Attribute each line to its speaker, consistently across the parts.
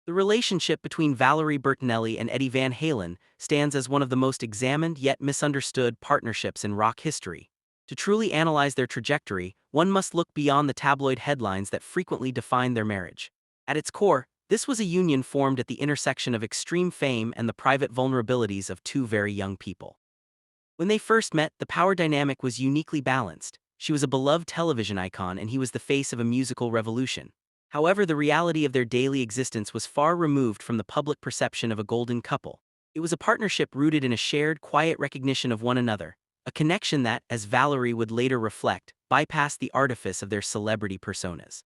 Speaker 1: The relationship between Valerie Bertinelli and Eddie Van Halen stands as one of the most examined yet misunderstood partnerships in rock history. To truly analyze their trajectory, one must look beyond the tabloid headlines that frequently define their marriage. At its core, this was a union formed at the intersection of extreme fame and the private vulnerabilities of two very young people. When they first met, the power dynamic was uniquely balanced. She was a beloved television icon and he was the face of a musical revolution. However, the reality of their daily existence was far removed from the public perception of a golden couple. It was a partnership rooted in a shared, quiet recognition of one another, a connection that, as Valerie would later reflect, bypassed the artifice of their celebrity personas.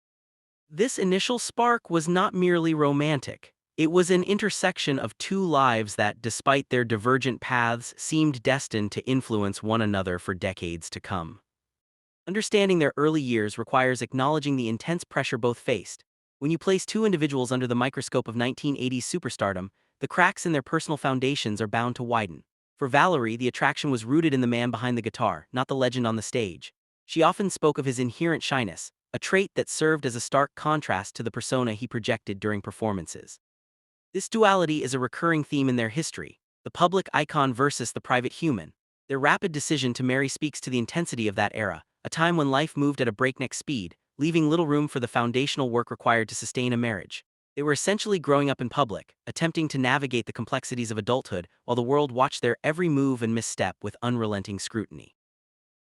Speaker 1: This initial spark was not merely romantic. It was an intersection of two lives that, despite their divergent paths, seemed destined to influence one another for decades to come. Understanding their early years requires acknowledging the intense pressure both faced. When you place two individuals under the microscope of 1980s superstardom, the cracks in their personal foundations are bound to widen. For Valerie, the attraction was rooted in the man behind the guitar, not the legend on the stage. She often spoke of his inherent shyness, a trait that served as a stark contrast to the persona he projected during performances. This duality is a recurring theme in their history, the public icon versus the private human. Their rapid decision to marry speaks to the intensity of that era, a time when life moved at a breakneck speed, leaving little room for the foundational work required to sustain a marriage. They were essentially growing up in public, attempting to navigate the complexities of adulthood while the world watched their every move and misstep with unrelenting scrutiny.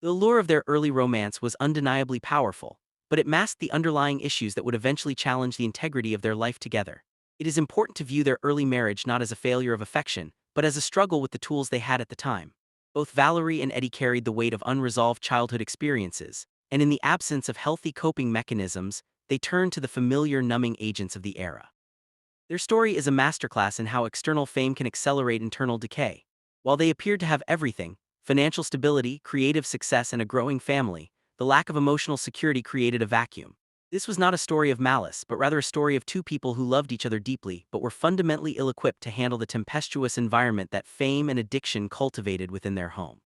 Speaker 1: The allure of their early romance was undeniably powerful, but it masked the underlying issues that would eventually challenge the integrity of their life together. It is important to view their early marriage not as a failure of affection, but as a struggle with the tools they had at the time. Both Valerie and Eddie carried the weight of unresolved childhood experiences, and in the absence of healthy coping mechanisms, they turned to the familiar numbing agents of the era. Their story is a masterclass in how external fame can accelerate internal decay. While they appeared to have everything, financial stability, creative success, and a growing family, the lack of emotional security created a vacuum. This was not a story of malice, but rather a story of two people who loved each other deeply but were fundamentally ill-equipped to handle the tempestuous environment that fame and addiction cultivated within their home.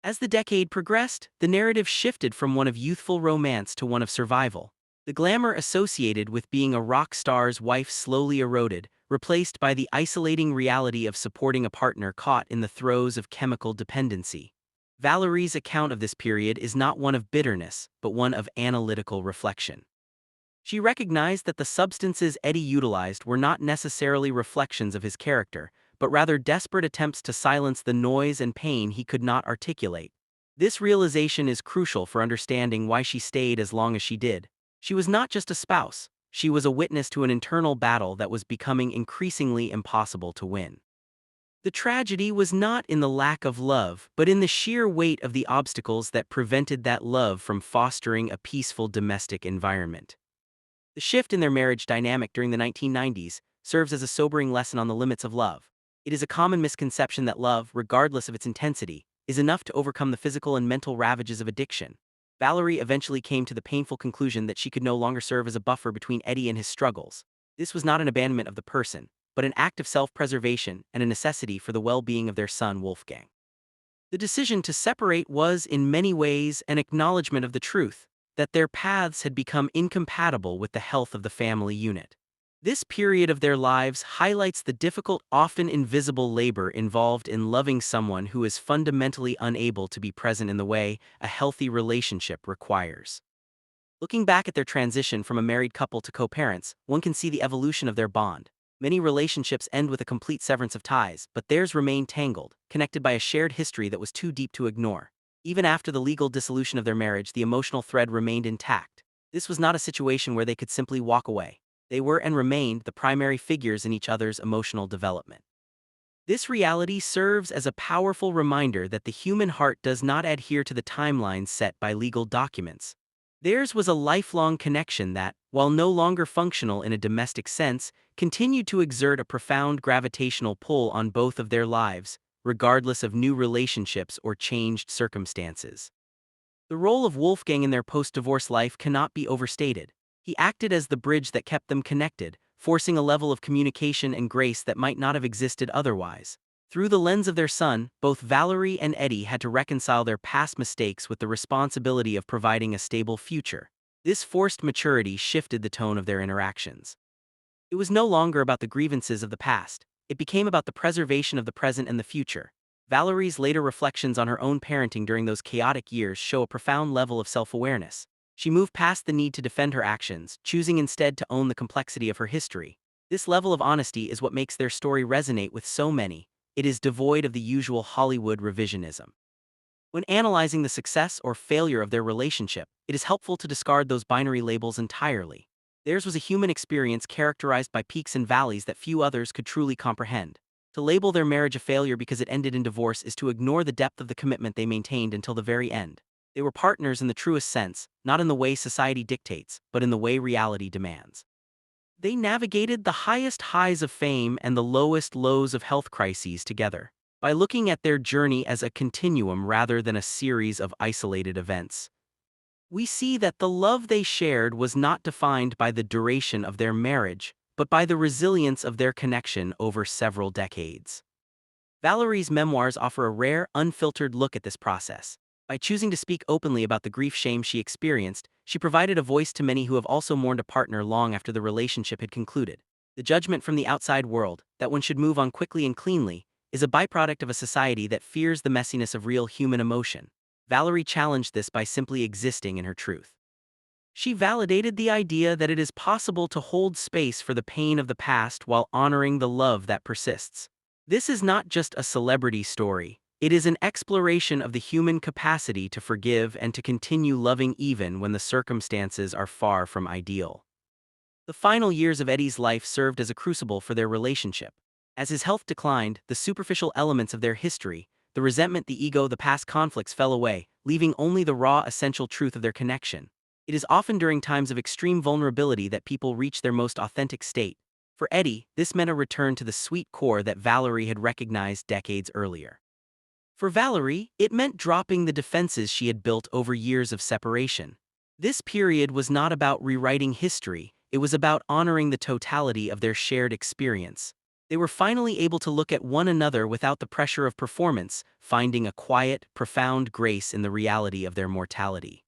Speaker 1: As the decade progressed, the narrative shifted from one of youthful romance to one of survival. The glamour associated with being a rock star's wife slowly eroded, replaced by the isolating reality of supporting a partner caught in the throes of chemical dependency. Valerie's account of this period is not one of bitterness, but one of analytical reflection. She recognized that the substances Eddie utilized were not necessarily reflections of his character, but rather desperate attempts to silence the noise and pain he could not articulate. This realization is crucial for understanding why she stayed as long as she did. She was not just a spouse, she was a witness to an internal battle that was becoming increasingly impossible to win. The tragedy was not in the lack of love, but in the sheer weight of the obstacles that prevented that love from fostering a peaceful domestic environment. The shift in their marriage dynamic during the 1990s serves as a sobering lesson on the limits of love. It is a common misconception that love, regardless of its intensity, is enough to overcome the physical and mental ravages of addiction. Valerie eventually came to the painful conclusion that she could no longer serve as a buffer between Eddie and his struggles. This was not an abandonment of the person, but an act of self-preservation and a necessity for the well-being of their son Wolfgang. The decision to separate was, in many ways, an acknowledgement of the truth that their paths had become incompatible with the health of the family unit. This period of their lives highlights the difficult, often invisible labor involved in loving someone who is fundamentally unable to be present in the way a healthy relationship requires. Looking back at their transition from a married couple to co-parents, one can see the evolution of their bond. Many relationships end with a complete severance of ties, but theirs remained tangled, connected by a shared history that was too deep to ignore. Even after the legal dissolution of their marriage, the emotional thread remained intact. This was not a situation where they could simply walk away. They were and remained the primary figures in each other's emotional development. This reality serves as a powerful reminder that the human heart does not adhere to the timelines set by legal documents. Theirs was a lifelong connection that, while no longer functional in a domestic sense, continued to exert a profound gravitational pull on both of their lives, regardless of new relationships or changed circumstances. The role of Wolfgang in their post-divorce life cannot be overstated. He acted as the bridge that kept them connected, forcing a level of communication and grace that might not have existed otherwise. Through the lens of their son, both Valerie and Eddie had to reconcile their past mistakes with the responsibility of providing a stable future. This forced maturity shifted the tone of their interactions. It was no longer about the grievances of the past, it became about the preservation of the present and the future. Valerie's later reflections on her own parenting during those chaotic years show a profound level of self-awareness. She moved past the need to defend her actions, choosing instead to own the complexity of her history. This level of honesty is what makes their story resonate with so many. It is devoid of the usual Hollywood revisionism. When analyzing the success or failure of their relationship, it is helpful to discard those binary labels entirely. Theirs was a human experience characterized by peaks and valleys that few others could truly comprehend. To label their marriage a failure because it ended in divorce is to ignore the depth of the commitment they maintained until the very end. They were partners in the truest sense, not in the way society dictates, but in the way reality demands. They navigated the highest highs of fame and the lowest lows of health crises together. By looking at their journey as a continuum rather than a series of isolated events, we see that the love they shared was not defined by the duration of their marriage, but by the resilience of their connection over several decades. Valerie's memoirs offer a rare, unfiltered look at this process. By choosing to speak openly about the grief-shame she experienced, she provided a voice to many who have also mourned a partner long after the relationship had concluded. The judgment from the outside world, that one should move on quickly and cleanly, is a byproduct of a society that fears the messiness of real human emotion. Valerie challenged this by simply existing in her truth. She validated the idea that it is possible to hold space for the pain of the past while honoring the love that persists. This is not just a celebrity story, it is an exploration of the human capacity to forgive and to continue loving even when the circumstances are far from ideal. The final years of Eddie's life served as a crucible for their relationship. As his health declined, the superficial elements of their history, the resentment, the ego, the past conflicts fell away, leaving only the raw, essential truth of their connection. It is often during times of extreme vulnerability that people reach their most authentic state. For Eddie, this meant a return to the sweet core that Valerie had recognized decades earlier. For Valerie, it meant dropping the defenses she had built over years of separation. This period was not about rewriting history, it was about honoring the totality of their shared experience. They were finally able to look at one another without the pressure of performance, finding a quiet, profound grace in the reality of their mortality.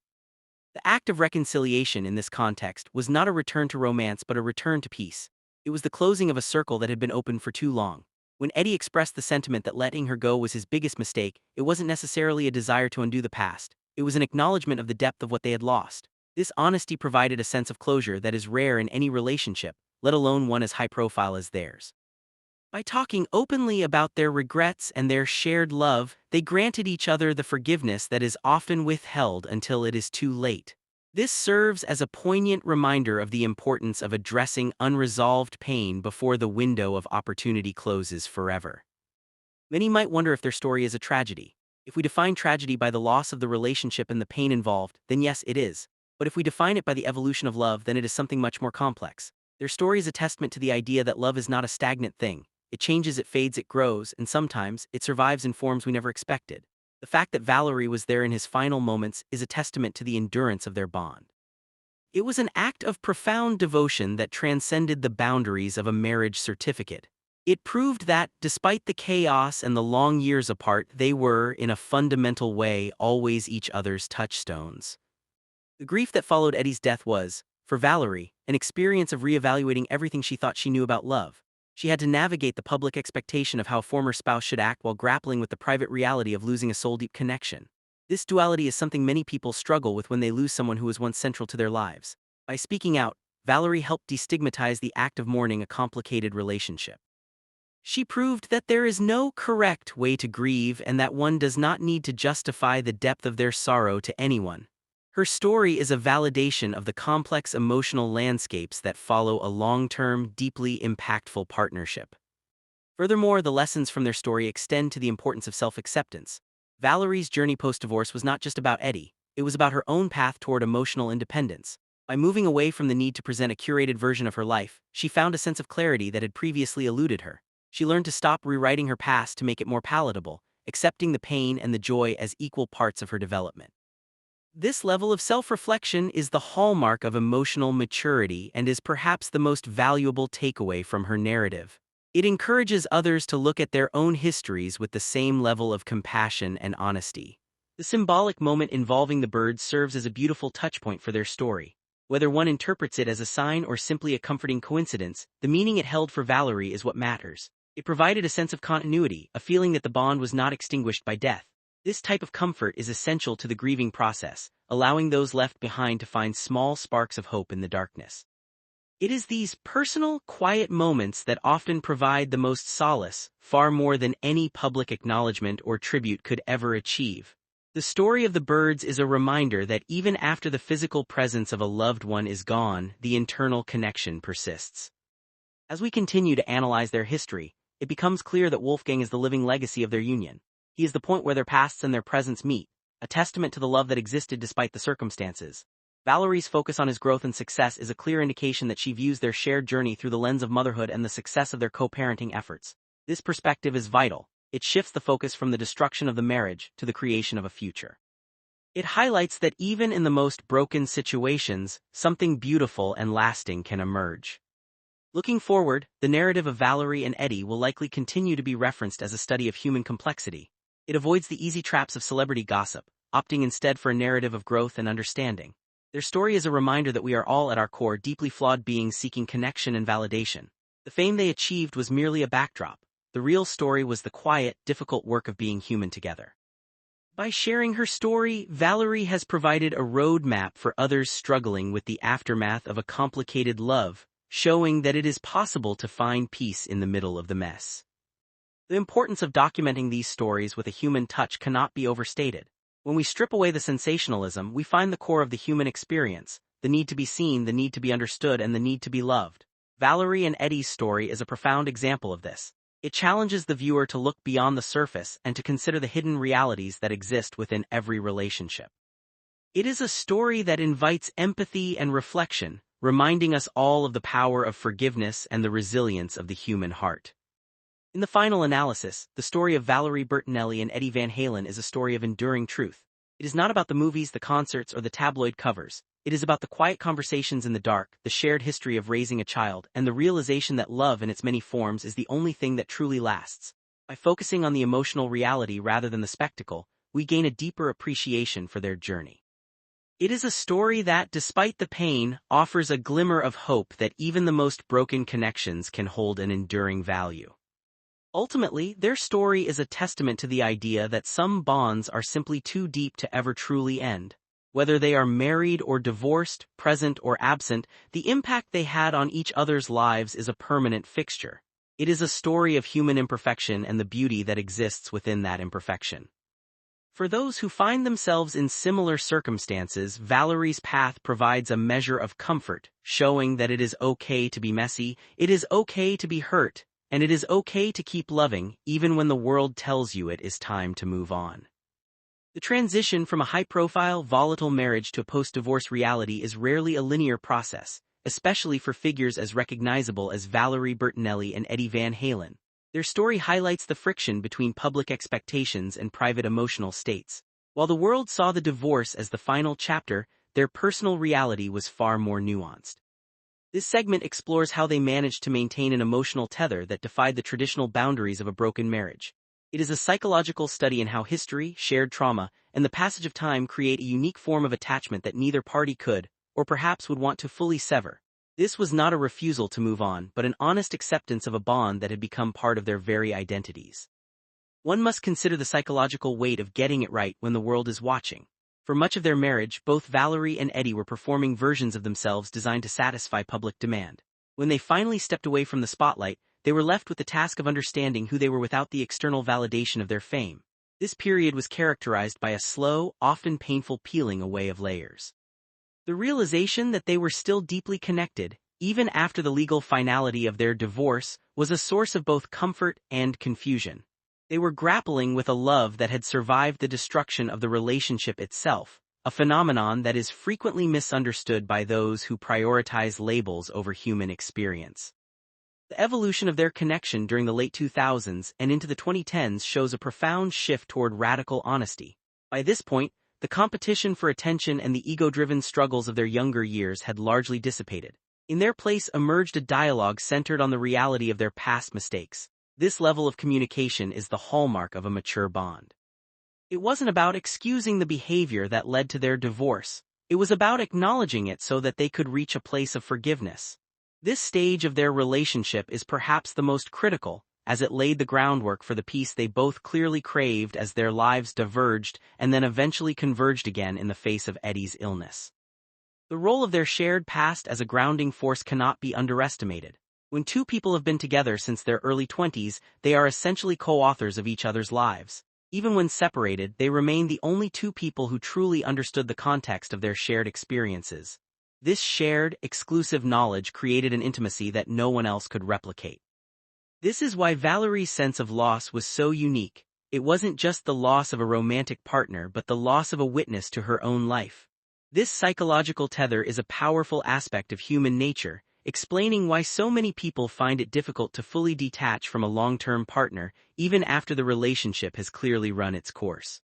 Speaker 1: The act of reconciliation in this context was not a return to romance but a return to peace. It was the closing of a circle that had been open for too long. When Eddie expressed the sentiment that letting her go was his biggest mistake, it wasn't necessarily a desire to undo the past. It was an acknowledgement of the depth of what they had lost. This honesty provided a sense of closure that is rare in any relationship, let alone one as high profile as theirs. By talking openly about their regrets and their shared love, they granted each other the forgiveness that is often withheld until it is too late. This serves as a poignant reminder of the importance of addressing unresolved pain before the window of opportunity closes forever. Many might wonder if their story is a tragedy. If we define tragedy by the loss of the relationship and the pain involved, then yes, it is. But if we define it by the evolution of love, then it is something much more complex. Their story is a testament to the idea that love is not a stagnant thing. It changes, it fades, it grows, and sometimes, it survives in forms we never expected. The fact that Valerie was there in his final moments is a testament to the endurance of their bond. It was an act of profound devotion that transcended the boundaries of a marriage certificate. It proved that, despite the chaos and the long years apart, they were, in a fundamental way, always each other's touchstones. The grief that followed Eddie's death was, for Valerie, an experience of reevaluating everything she thought she knew about love. She had to navigate the public expectation of how a former spouse should act while grappling with the private reality of losing a soul-deep connection. This duality is something many people struggle with when they lose someone who was once central to their lives. By speaking out, Valerie helped destigmatize the act of mourning a complicated relationship. She proved that there is no correct way to grieve and that one does not need to justify the depth of their sorrow to anyone. Her story is a validation of the complex emotional landscapes that follow a long-term, deeply impactful partnership. Furthermore, the lessons from their story extend to the importance of self-acceptance. Valerie's journey post-divorce was not just about Eddie, it was about her own path toward emotional independence. By moving away from the need to present a curated version of her life, she found a sense of clarity that had previously eluded her. She learned to stop rewriting her past to make it more palatable, accepting the pain and the joy as equal parts of her development. This level of self-reflection is the hallmark of emotional maturity and is perhaps the most valuable takeaway from her narrative. It encourages others to look at their own histories with the same level of compassion and honesty. The symbolic moment involving the birds serves as a beautiful touchpoint for their story. Whether one interprets it as a sign or simply a comforting coincidence, the meaning it held for Valerie is what matters. It provided a sense of continuity, a feeling that the bond was not extinguished by death. This type of comfort is essential to the grieving process, allowing those left behind to find small sparks of hope in the darkness. It is these personal, quiet moments that often provide the most solace, far more than any public acknowledgement or tribute could ever achieve. The story of the birds is a reminder that even after the physical presence of a loved one is gone, the internal connection persists. As we continue to analyze their history, it becomes clear that Wolfgang is the living legacy of their union. He is the point where their pasts and their presents meet, a testament to the love that existed despite the circumstances. Valerie's focus on his growth and success is a clear indication that she views their shared journey through the lens of motherhood and the success of their co-parenting efforts. This perspective is vital. It shifts the focus from the destruction of the marriage to the creation of a future. It highlights that even in the most broken situations, something beautiful and lasting can emerge. Looking forward, the narrative of Valerie and Eddie will likely continue to be referenced as a study of human complexity. It avoids the easy traps of celebrity gossip, opting instead for a narrative of growth and understanding. Their story is a reminder that we are all at our core deeply flawed beings seeking connection and validation. The fame they achieved was merely a backdrop. The real story was the quiet, difficult work of being human together. By sharing her story, Valerie has provided a roadmap for others struggling with the aftermath of a complicated love, showing that it is possible to find peace in the middle of the mess. The importance of documenting these stories with a human touch cannot be overstated. When we strip away the sensationalism, we find the core of the human experience, the need to be seen, the need to be understood, and the need to be loved. Valerie and Eddie's story is a profound example of this. It challenges the viewer to look beyond the surface and to consider the hidden realities that exist within every relationship. It is a story that invites empathy and reflection, reminding us all of the power of forgiveness and the resilience of the human heart. In the final analysis, the story of Valerie Bertinelli and Eddie Van Halen is a story of enduring truth. It is not about the movies, the concerts, or the tabloid covers. It is about the quiet conversations in the dark, the shared history of raising a child, and the realization that love in its many forms is the only thing that truly lasts. By focusing on the emotional reality rather than the spectacle, we gain a deeper appreciation for their journey. It is a story that, despite the pain, offers a glimmer of hope that even the most broken connections can hold an enduring value. Ultimately, their story is a testament to the idea that some bonds are simply too deep to ever truly end. Whether they are married or divorced, present or absent, the impact they had on each other's lives is a permanent fixture. It is a story of human imperfection and the beauty that exists within that imperfection. For those who find themselves in similar circumstances, Valerie's path provides a measure of comfort, showing that it is okay to be messy, it is okay to be hurt, and it is okay to keep loving, even when the world tells you it is time to move on. The transition from a high-profile, volatile marriage to a post-divorce reality is rarely a linear process, especially for figures as recognizable as Valerie Bertinelli and Eddie Van Halen. Their story highlights the friction between public expectations and private emotional states. While the world saw the divorce as the final chapter, their personal reality was far more nuanced. This segment explores how they managed to maintain an emotional tether that defied the traditional boundaries of a broken marriage. It is a psychological study in how history, shared trauma, and the passage of time create a unique form of attachment that neither party could, or perhaps would want to fully sever. This was not a refusal to move on, but an honest acceptance of a bond that had become part of their very identities. One must consider the psychological weight of getting it right when the world is watching. For much of their marriage, both Valerie and Eddie were performing versions of themselves designed to satisfy public demand. When they finally stepped away from the spotlight, they were left with the task of understanding who they were without the external validation of their fame. This period was characterized by a slow, often painful peeling away of layers. The realization that they were still deeply connected, even after the legal finality of their divorce, was a source of both comfort and confusion. They were grappling with a love that had survived the destruction of the relationship itself, a phenomenon that is frequently misunderstood by those who prioritize labels over human experience. The evolution of their connection during the late 2000s and into the 2010s shows a profound shift toward radical honesty. By this point, the competition for attention and the ego-driven struggles of their younger years had largely dissipated. In their place emerged a dialogue centered on the reality of their past mistakes. This level of communication is the hallmark of a mature bond. It wasn't about excusing the behavior that led to their divorce. It was about acknowledging it so that they could reach a place of forgiveness. This stage of their relationship is perhaps the most critical, as it laid the groundwork for the peace they both clearly craved as their lives diverged and then eventually converged again in the face of Eddie's illness. The role of their shared past as a grounding force cannot be underestimated. When two people have been together since their early 20s, they are essentially co-authors of each other's lives. Even when separated, they remain the only two people who truly understood the context of their shared experiences. This shared, exclusive knowledge created an intimacy that no one else could replicate. This is why Valerie's sense of loss was so unique. It wasn't just the loss of a romantic partner but the loss of a witness to her own life. This psychological tether is a powerful aspect of human nature, explaining why so many people find it difficult to fully detach from a long-term partner, even after the relationship has clearly run its course.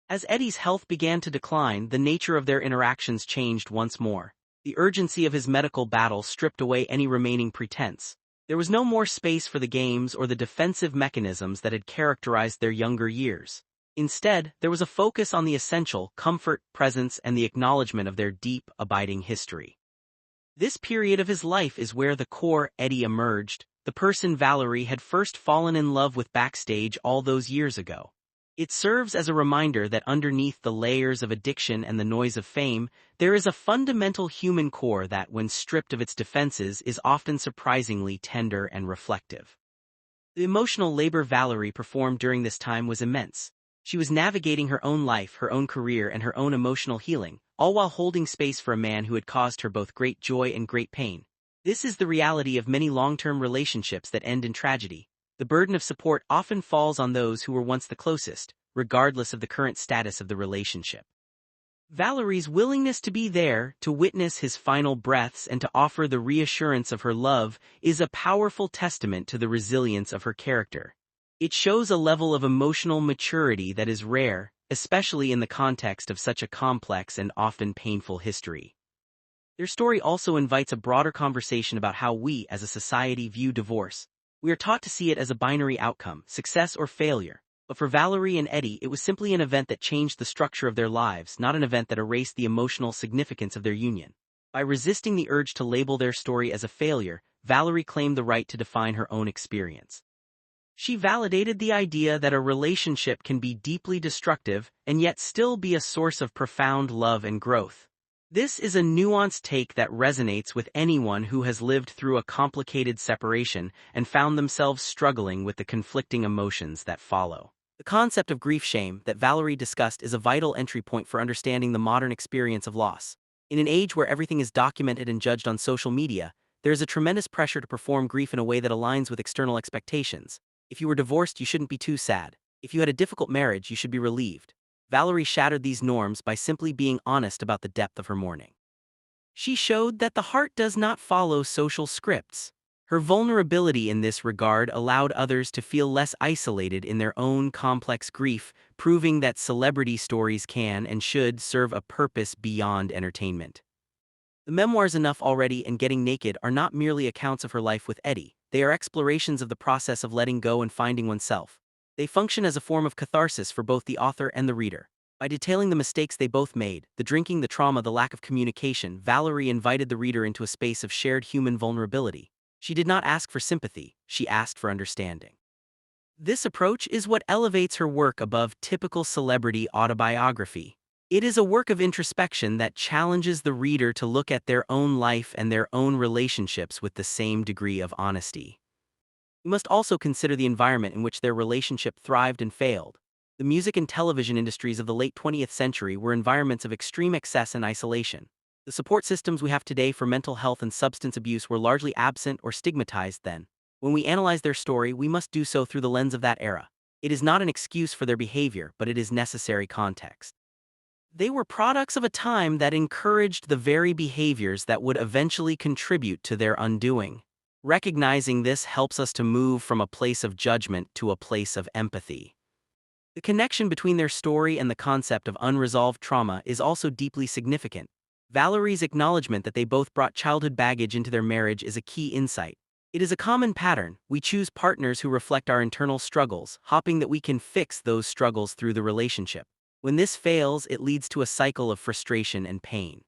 Speaker 1: As Eddie's health began to decline, the nature of their interactions changed once more. The urgency of his medical battle stripped away any remaining pretense. There was no more space for the games or the defensive mechanisms that had characterized their younger years. Instead, there was a focus on the essential: comfort, presence, and the acknowledgement of their deep, abiding history. This period of his life is where the core Eddie emerged, the person Valerie had first fallen in love with backstage all those years ago. It serves as a reminder that underneath the layers of addiction and the noise of fame, there is a fundamental human core that, when stripped of its defenses, is often surprisingly tender and reflective. The emotional labor Valerie performed during this time was immense. She was navigating her own life, her own career, and her own emotional healing, all while holding space for a man who had caused her both great joy and great pain. This is the reality of many long-term relationships that end in tragedy. The burden of support often falls on those who were once the closest, regardless of the current status of the relationship. Valerie's willingness to be there, to witness his final breaths and to offer the reassurance of her love, is a powerful testament to the resilience of her character. It shows a level of emotional maturity that is rare, especially in the context of such a complex and often painful history. Their story also invites a broader conversation about how we, as a society, view divorce. We are taught to see it as a binary outcome, success or failure. But for Valerie and Eddie, it was simply an event that changed the structure of their lives, not an event that erased the emotional significance of their union. By resisting the urge to label their story as a failure, Valerie claimed the right to define her own experience. She validated the idea that a relationship can be deeply destructive and yet still be a source of profound love and growth. This is a nuanced take that resonates with anyone who has lived through a complicated separation and found themselves struggling with the conflicting emotions that follow. The concept of grief-shame that Valerie discussed is a vital entry point for understanding the modern experience of loss. In an age where everything is documented and judged on social media, there is a tremendous pressure to perform grief in a way that aligns with external expectations. If you were divorced, you shouldn't be too sad. If you had a difficult marriage, you should be relieved. Valerie shattered these norms by simply being honest about the depth of her mourning. She showed that the heart does not follow social scripts. Her vulnerability in this regard allowed others to feel less isolated in their own complex grief, proving that celebrity stories can and should serve a purpose beyond entertainment. The memoirs Enough Already and Getting Naked are not merely accounts of her life with Eddie. They are explorations of the process of letting go and finding oneself. They function as a form of catharsis for both the author and the reader. By detailing the mistakes they both made, the drinking, the trauma, the lack of communication, Valerie invited the reader into a space of shared human vulnerability. She did not ask for sympathy, she asked for understanding. This approach is what elevates her work above typical celebrity autobiography. It is a work of introspection that challenges the reader to look at their own life and their own relationships with the same degree of honesty. We must also consider the environment in which their relationship thrived and failed. The music and television industries of the late 20th century were environments of extreme excess and isolation. The support systems we have today for mental health and substance abuse were largely absent or stigmatized then. When we analyze their story, we must do so through the lens of that era. It is not an excuse for their behavior, but it is necessary context. They were products of a time that encouraged the very behaviors that would eventually contribute to their undoing. Recognizing this helps us to move from a place of judgment to a place of empathy. The connection between their story and the concept of unresolved trauma is also deeply significant. Valerie's acknowledgement that they both brought childhood baggage into their marriage is a key insight. It is a common pattern. We choose partners who reflect our internal struggles, hoping that we can fix those struggles through the relationship. When this fails, it leads to a cycle of frustration and pain.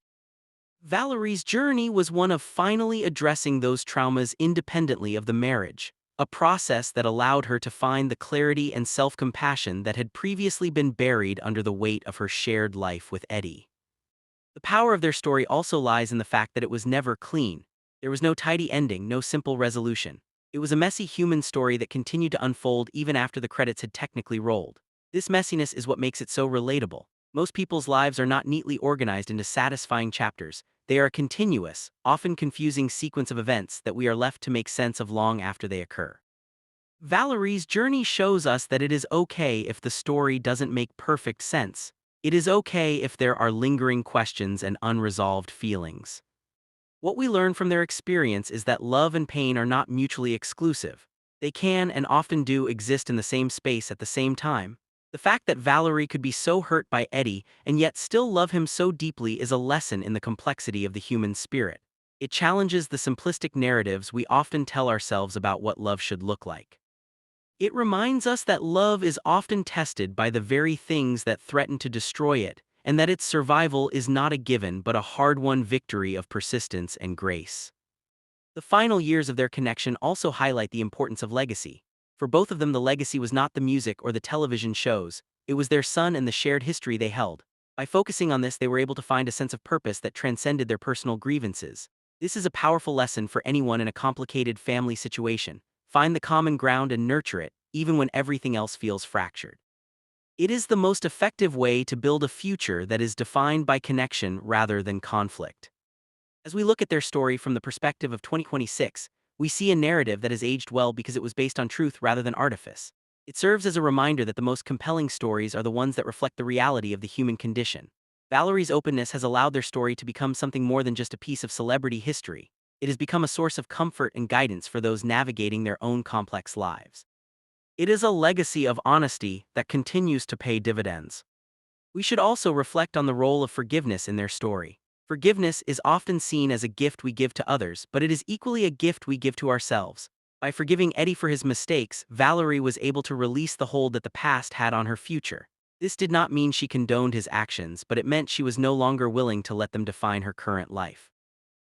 Speaker 1: Valerie's journey was one of finally addressing those traumas independently of the marriage, a process that allowed her to find the clarity and self-compassion that had previously been buried under the weight of her shared life with Eddie. The power of their story also lies in the fact that it was never clean. There was no tidy ending, no simple resolution. It was a messy human story that continued to unfold even after the credits had technically rolled. This messiness is what makes it so relatable. Most people's lives are not neatly organized into satisfying chapters. They are a continuous, often confusing sequence of events that we are left to make sense of long after they occur. Valerie's journey shows us that it is okay if the story doesn't make perfect sense. It is okay if there are lingering questions and unresolved feelings. What we learn from their experience is that love and pain are not mutually exclusive. They can and often do exist in the same space at the same time. The fact that Valerie could be so hurt by Eddie and yet still love him so deeply is a lesson in the complexity of the human spirit. It challenges the simplistic narratives we often tell ourselves about what love should look like. It reminds us that love is often tested by the very things that threaten to destroy it, and that its survival is not a given but a hard-won victory of persistence and grace. The final years of their connection also highlight the importance of legacy. For both of them, the legacy was not the music or the television shows, it was their son and the shared history they held. By focusing on this, they were able to find a sense of purpose that transcended their personal grievances. This is a powerful lesson for anyone in a complicated family situation. Find the common ground and nurture it, even when everything else feels fractured. It is the most effective way to build a future that is defined by connection rather than conflict. As we look at their story from the perspective of 2026, we see a narrative that has aged well because it was based on truth rather than artifice. It serves as a reminder that the most compelling stories are the ones that reflect the reality of the human condition. Valerie's openness has allowed their story to become something more than just a piece of celebrity history. It has become a source of comfort and guidance for those navigating their own complex lives. It is a legacy of honesty that continues to pay dividends. We should also reflect on the role of forgiveness in their story. Forgiveness is often seen as a gift we give to others, but it is equally a gift we give to ourselves. By forgiving Eddie for his mistakes, Valerie was able to release the hold that the past had on her future. This did not mean she condoned his actions, but it meant she was no longer willing to let them define her current life.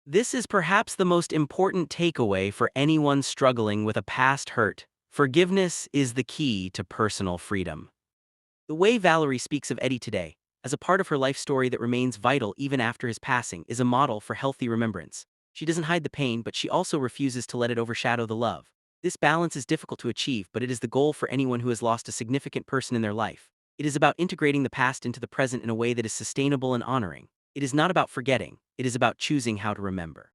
Speaker 1: This is perhaps the most important takeaway for anyone struggling with a past hurt. Forgiveness is the key to personal freedom. The way Valerie speaks of Eddie today, as a part of her life story that remains vital even after his passing, is a model for healthy remembrance. She doesn't hide the pain, but she also refuses to let it overshadow the love. This balance is difficult to achieve, but it is the goal for anyone who has lost a significant person in their life. It is about integrating the past into the present in a way that is sustainable and honoring. It is not about forgetting, it is about choosing how to remember.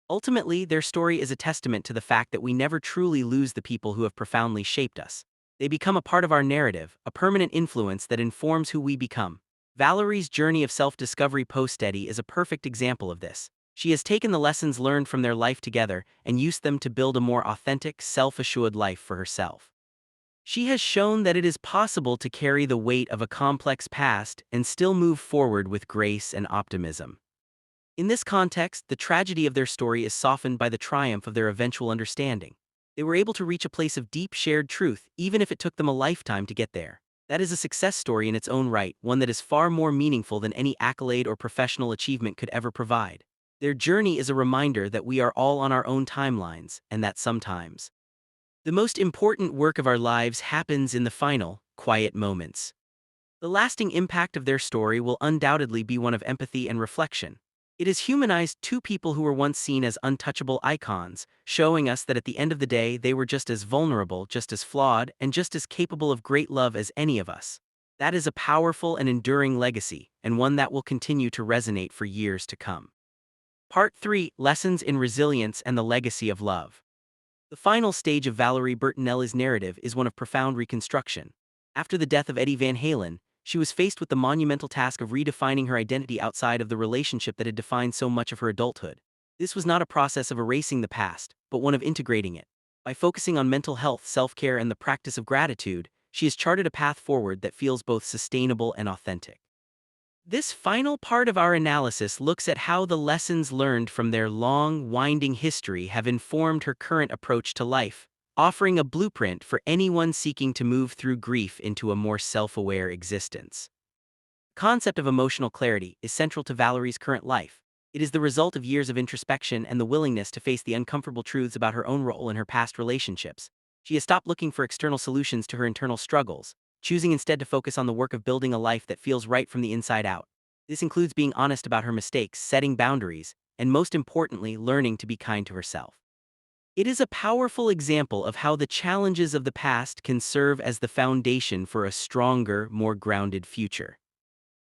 Speaker 1: Ultimately, their story is a testament to the fact that we never truly lose the people who have profoundly shaped us. They become a part of our narrative, a permanent influence that informs who we become. Valerie's journey of self-discovery post-Eddie is a perfect example of this. She has taken the lessons learned from their life together and used them to build a more authentic, self-assured life for herself. She has shown that it is possible to carry the weight of a complex past and still move forward with grace and optimism. In this context, the tragedy of their story is softened by the triumph of their eventual understanding. They were able to reach a place of deep shared truth, even if it took them a lifetime to get there. That is a success story in its own right, one that is far more meaningful than any accolade or professional achievement could ever provide. Their journey is a reminder that we are all on our own timelines, and that sometimes the most important work of our lives happens in the final, quiet moments. The lasting impact of their story will undoubtedly be one of empathy and reflection. It has humanized two people who were once seen as untouchable icons, showing us that at the end of the day they were just as vulnerable, just as flawed, and just as capable of great love as any of us. That is a powerful and enduring legacy, and one that will continue to resonate for years to come. Part 3: Lessons in Resilience and the Legacy of Love. The final stage of Valerie Bertinelli's narrative is one of profound reconstruction. After the death of Eddie Van Halen, she was faced with the monumental task of redefining her identity outside of the relationship that had defined so much of her adulthood. This was not a process of erasing the past, but one of integrating it. By focusing on mental health, self-care, and the practice of gratitude, she has charted a path forward that feels both sustainable and authentic. This final part of our analysis looks at how the lessons learned from their long, winding history have informed her current approach to life, offering a blueprint for anyone seeking to move through grief into a more self-aware existence. Concept of emotional clarity is central to Valerie's current life. It is the result of years of introspection and the willingness to face the uncomfortable truths about her own role in her past relationships. She has stopped looking for external solutions to her internal struggles, choosing instead to focus on the work of building a life that feels right from the inside out. This includes being honest about her mistakes, setting boundaries, and most importantly, learning to be kind to herself. It is a powerful example of how the challenges of the past can serve as the foundation for a stronger, more grounded future.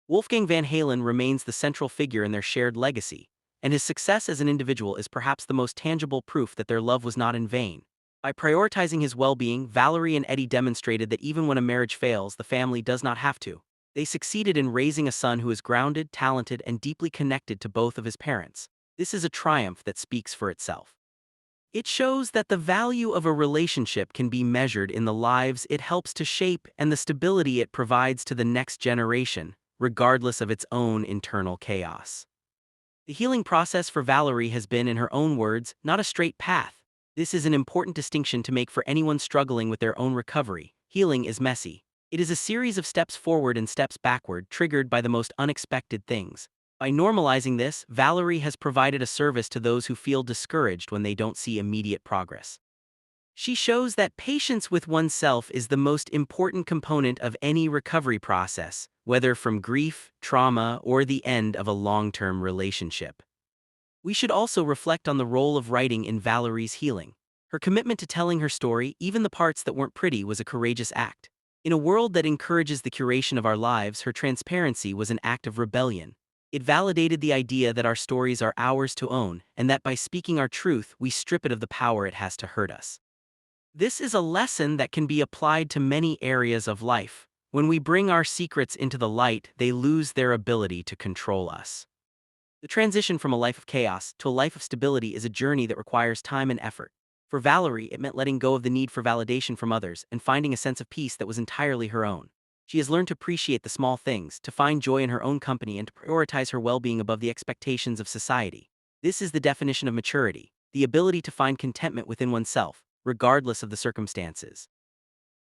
Speaker 1: Wolfgang Van Halen remains the central figure in their shared legacy, and his success as an individual is perhaps the most tangible proof that their love was not in vain. By prioritizing his well-being, Valerie and Eddie demonstrated that even when a marriage fails, the family does not have to. They succeeded in raising a son who is grounded, talented, and deeply connected to both of his parents. This is a triumph that speaks for itself. It shows that the value of a relationship can be measured in the lives it helps to shape and the stability it provides to the next generation, regardless of its own internal chaos. The healing process for Valerie has been, in her own words, not a straight path. This is an important distinction to make for anyone struggling with their own recovery. Healing is messy. It is a series of steps forward and steps backward, triggered by the most unexpected things. By normalizing this, Valerie has provided a service to those who feel discouraged when they don't see immediate progress. She shows that patience with oneself is the most important component of any recovery process, whether from grief, trauma, or the end of a long-term relationship. We should also reflect on the role of writing in Valerie's healing. Her commitment to telling her story, even the parts that weren't pretty, was a courageous act. In a world that encourages the curation of our lives, her transparency was an act of rebellion. It validated the idea that our stories are ours to own, and that by speaking our truth, we strip it of the power it has to hurt us. This is a lesson that can be applied to many areas of life. When we bring our secrets into the light, they lose their ability to control us. The transition from a life of chaos to a life of stability is a journey that requires time and effort. For Valerie, it meant letting go of the need for validation from others and finding a sense of peace that was entirely her own. She has learned to appreciate the small things, to find joy in her own company, and to prioritize her well-being above the expectations of society. This is the definition of maturity, the ability to find contentment within oneself, regardless of the circumstances.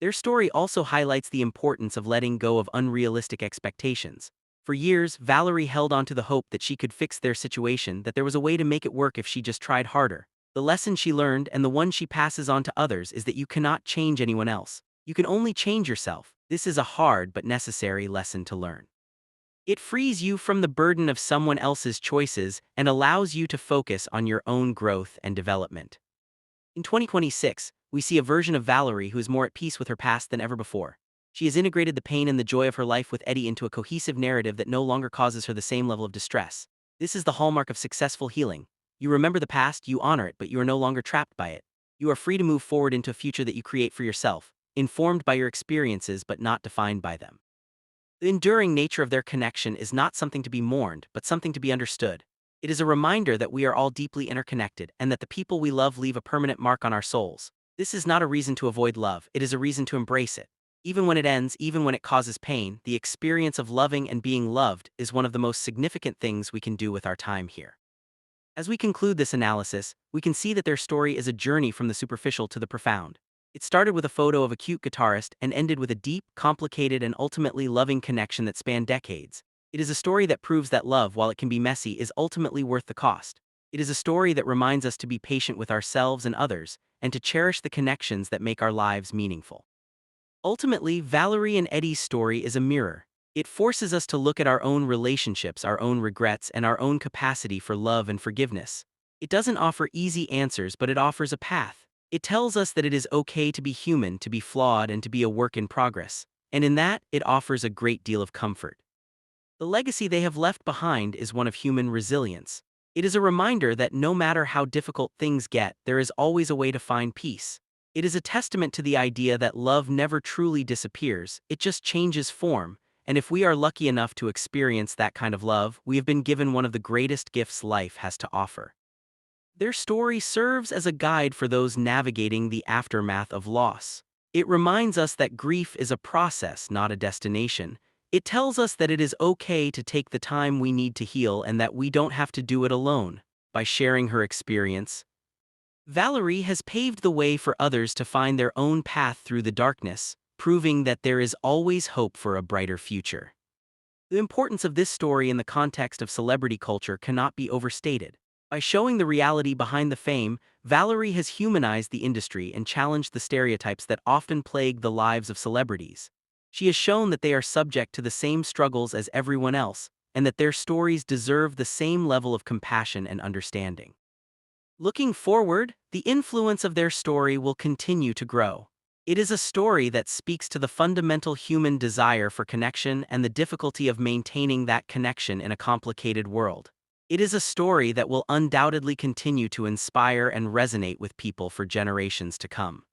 Speaker 1: Their story also highlights the importance of letting go of unrealistic expectations. For years, Valerie held on to the hope that she could fix their situation, that there was a way to make it work if she just tried harder. The lesson she learned, and the one she passes on to others, is that you cannot change anyone else. You can only change yourself. This is a hard but necessary lesson to learn. It frees you from the burden of someone else's choices and allows you to focus on your own growth and development. In 2026, we see a version of Valerie who is more at peace with her past than ever before. She has integrated the pain and the joy of her life with Eddie into a cohesive narrative that no longer causes her the same level of distress. This is the hallmark of successful healing. You remember the past, you honor it, but you are no longer trapped by it. You are free to move forward into a future that you create for yourself, informed by your experiences but not defined by them. The enduring nature of their connection is not something to be mourned, but something to be understood. It is a reminder that we are all deeply interconnected and that the people we love leave a permanent mark on our souls. This is not a reason to avoid love, it is a reason to embrace it. Even when it ends, even when it causes pain, the experience of loving and being loved is one of the most significant things we can do with our time here. As we conclude this analysis, we can see that their story is a journey from the superficial to the profound. It started with a photo of a cute guitarist and ended with a deep, complicated, and ultimately loving connection that spanned decades. It is a story that proves that love, while it can be messy, is ultimately worth the cost. It is a story that reminds us to be patient with ourselves and others, and to cherish the connections that make our lives meaningful. Ultimately, Valerie and Eddie's story is a mirror. It forces us to look at our own relationships, our own regrets, and our own capacity for love and forgiveness. It doesn't offer easy answers, but it offers a path. It tells us that it is okay to be human, to be flawed, and to be a work in progress. And in that, it offers a great deal of comfort. The legacy they have left behind is one of human resilience. It is a reminder that no matter how difficult things get, there is always a way to find peace. It is a testament to the idea that love never truly disappears, it just changes form. And if we are lucky enough to experience that kind of love, we have been given one of the greatest gifts life has to offer. Their story serves as a guide for those navigating the aftermath of loss. It reminds us that grief is a process, not a destination. It tells us that it is okay to take the time we need to heal and that we don't have to do it alone. By sharing her experience, Valerie has paved the way for others to find their own path through the darkness, proving that there is always hope for a brighter future. The importance of this story in the context of celebrity culture cannot be overstated. By showing the reality behind the fame, Valerie has humanized the industry and challenged the stereotypes that often plague the lives of celebrities. She has shown that they are subject to the same struggles as everyone else, and that their stories deserve the same level of compassion and understanding. Looking forward, the influence of their story will continue to grow. It is a story that speaks to the fundamental human desire for connection and the difficulty of maintaining that connection in a complicated world. It is a story that will undoubtedly continue to inspire and resonate with people for generations to come.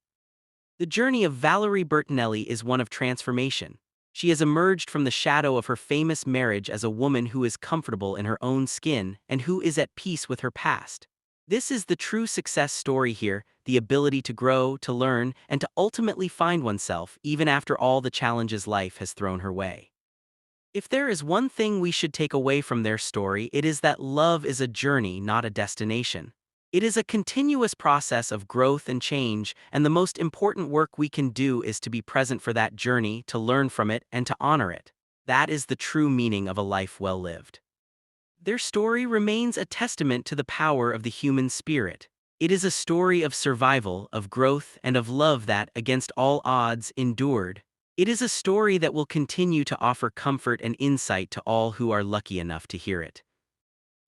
Speaker 1: The journey of Valerie Bertinelli is one of transformation. She has emerged from the shadow of her famous marriage as a woman who is comfortable in her own skin and who is at peace with her past. This is the true success story here, the ability to grow, to learn, and to ultimately find oneself even after all the challenges life has thrown her way. If there is one thing we should take away from their story, it is that love is a journey, not a destination. It is a continuous process of growth and change, and the most important work we can do is to be present for that journey, to learn from it, and to honor it. That is the true meaning of a life well lived. Their story remains a testament to the power of the human spirit. It is a story of survival, of growth, and of love that, against all odds, endured. It is a story that will continue to offer comfort and insight to all who are lucky enough to hear it.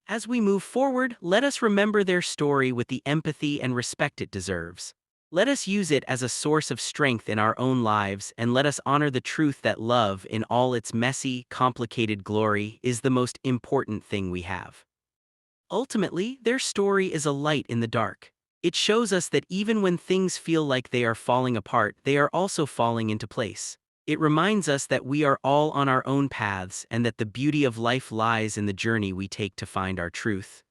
Speaker 1: As we move forward, let us remember their story with the empathy and respect it deserves. Let us use it as a source of strength in our own lives, and let us honor the truth that love, in all its messy, complicated glory, is the most important thing we have. Ultimately, their story is a light in the dark. It shows us that even when things feel like they are falling apart, they are also falling into place. It reminds us that we are all on our own paths and that the beauty of life lies in the journey we take to find our truth.